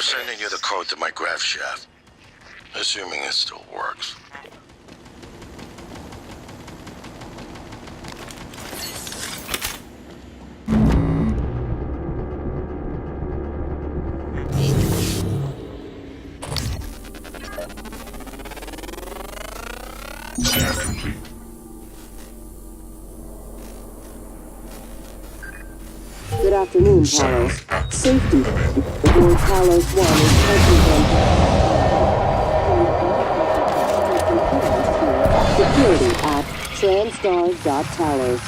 sending you the code to my grav shaft. Assuming it still works. Complete. Good afternoon, Palos. Safety. Aboard Palos 1 is present. Security at transstars.talos.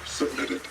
Submitted.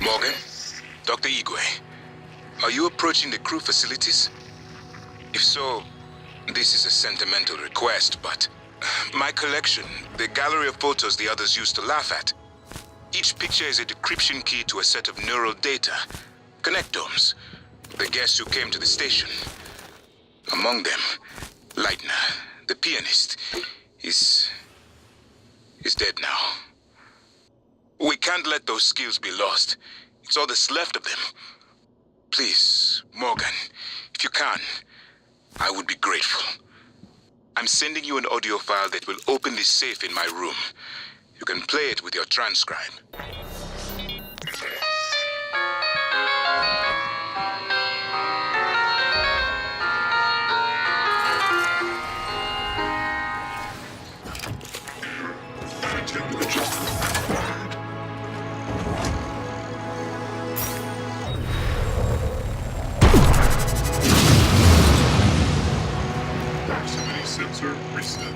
Morgan? Dr. Igwe, are you approaching the crew facilities? If so, this is a sentimental request, but my collection, the gallery of photos the others used to laugh at. Each picture is a decryption key to a set of neural data, connectomes. the guests who came to the station. Among them, Leitner, the pianist, is dead now. We can't let those skills be lost. It's all that's left of them. Please, Morgan, if you can, I would be grateful. I'm sending you an audio file that will open this safe in my room. You can play it with your transcribe. Proximity sensor reset.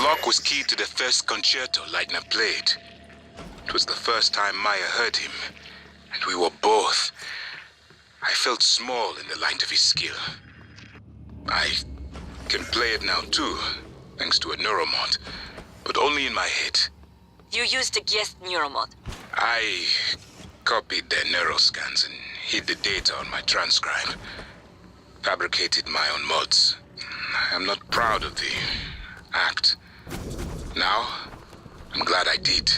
lock was keyed to the first concerto Leitner played. It was the first time Maya heard him, and we were both. I felt small in the light of his skill. I can play it now too, thanks to a neuromod, but only in my head. You used a guest neuromod. I copied their neuroscans and hid the data on my transcribe. Fabricated my own mods. I'm not proud of the act. Now, I'm glad I did.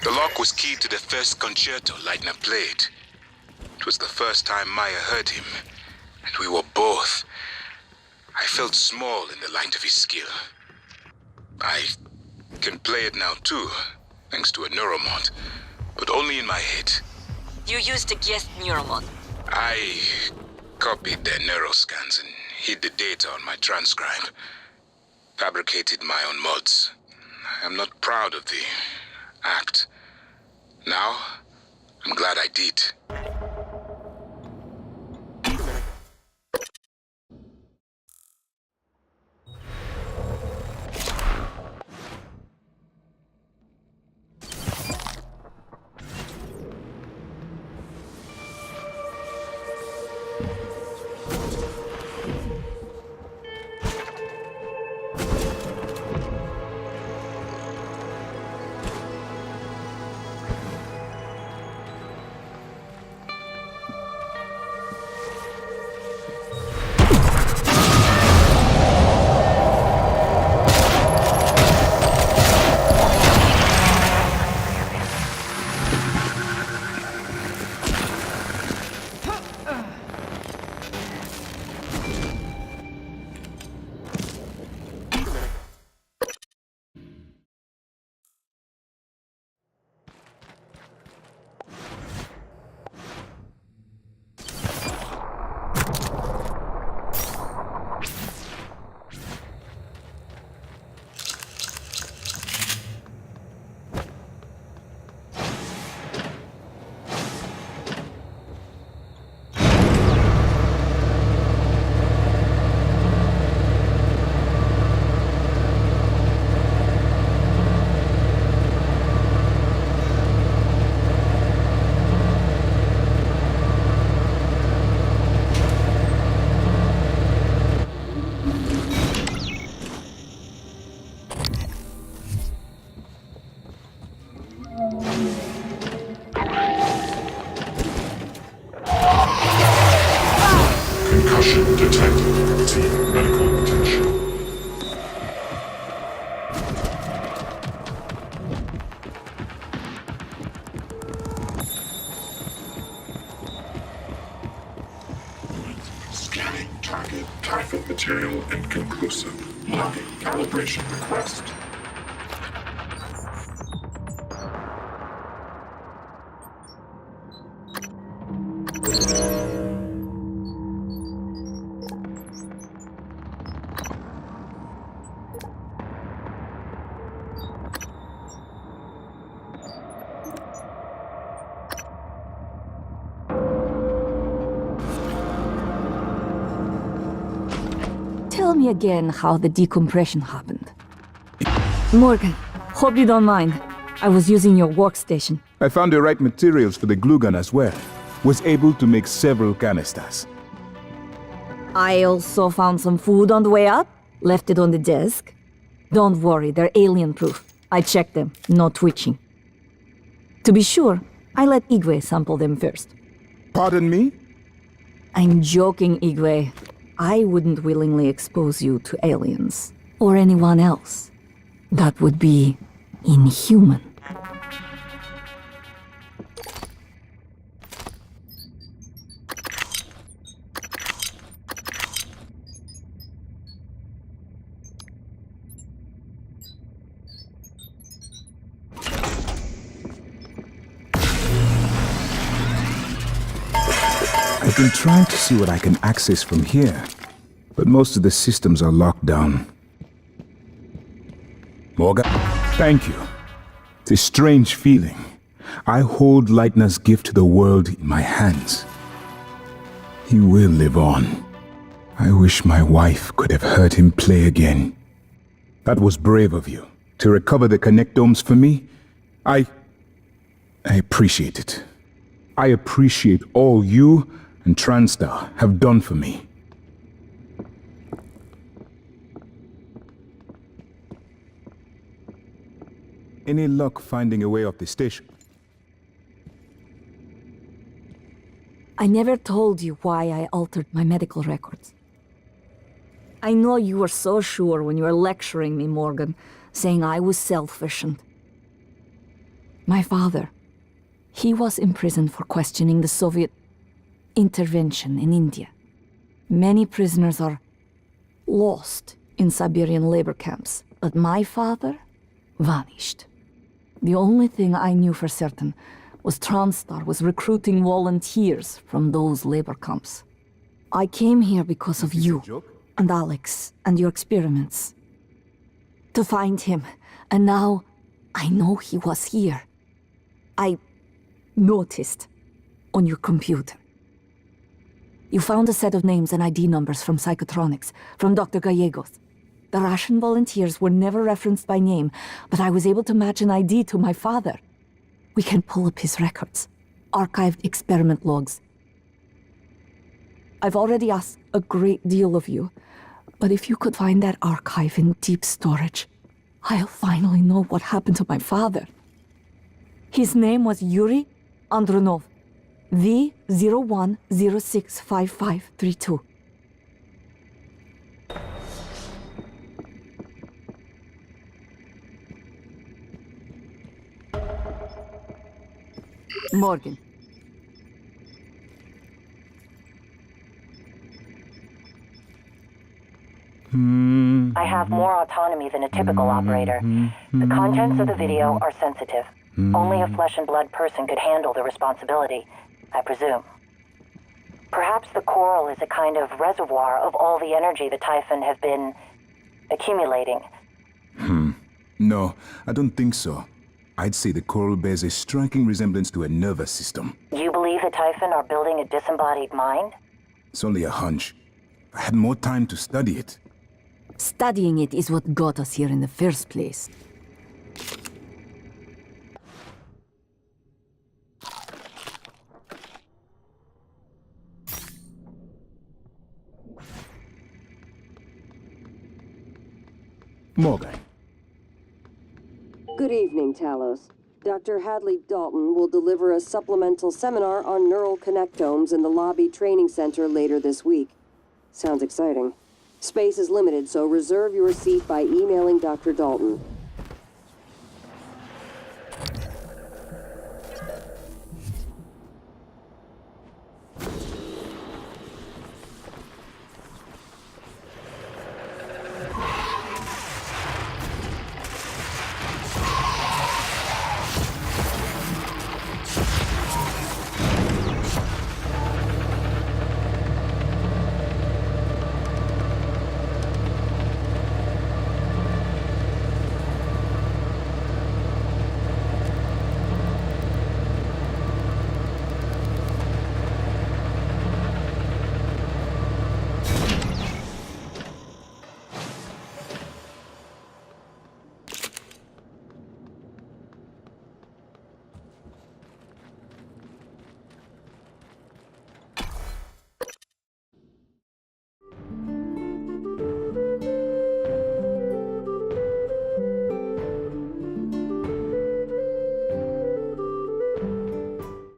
The lock was keyed to the first concerto Leitner played. It was the first time Maya heard him, and we were both. I felt small in the light of his skill. I can play it now too, thanks to a neuromod, but only in my head. You used a guest neuromod. I copied their neuroscans and hid the data on my transcribe. Fabricated my own mods. I'm not proud of the act. Now, I'm glad I did. Concussion detected. Team medical attention. Scanning target. Typhon material inconclusive. Logging calibration request. Tell me again how the decompression happened. Morgan, hope you don't mind. I was using your workstation. I found the right materials for the glue gun as well. Was able to make several canisters. I also found some food on the way up. Left it on the desk. Don't worry, they're alien-proof. I checked them, no twitching. To be sure, I let Igwe sample them first. Pardon me? I'm joking, Igwe. I wouldn't willingly expose you to aliens. Or anyone else. That would be inhuman. I've been trying to see what I can access from here, but most of the systems are locked down. Morgan, thank you. It's a strange feeling. I hold Leitner's gift to the world in my hands. He will live on. I wish my wife could have heard him play again. That was brave of you, to recover the connectomes for me. I appreciate it. I appreciate all you and Transtar have done for me. Any luck finding a way off the station? I never told you why I altered my medical records. I know you were so sure when you were lecturing me, Morgan, saying I was selfish and... My father, he was imprisoned for questioning the Soviet intervention in India. Many prisoners are lost in Siberian labor camps, but my father vanished. The only thing I knew for certain was Transtar was recruiting volunteers from those labor camps. I came here because of you and Alex and your experiments. To find him, and now I know he was here. I noticed on your computer. You found a set of names and ID numbers from Psychotronics, from Dr. Gallegos. The Russian volunteers were never referenced by name, but I was able to match an ID to my father. We can pull up his records, archived experiment logs. I've already asked a great deal of you, but if you could find that archive in deep storage, I'll finally know what happened to my father. His name was Yuri Andronov, V01065532. Morgan. I have more autonomy than a typical operator. The contents of the video are sensitive. Only a flesh and blood person could handle the responsibility, I presume. Perhaps the coral is a kind of reservoir of all the energy the Typhon have been accumulating. No, I don't think so. I'd say the coral bears a striking resemblance to a nervous system. You believe the Typhon are building a disembodied mind? It's only a hunch. I had more time to study it. Studying it is what got us here in the first place. Morgan. Good evening, Talos. Dr. Hadley Dalton will deliver a supplemental seminar on neural connectomes in the lobby training center later this week. Sounds exciting. Space is limited, so reserve your seat by emailing Dr. Dalton.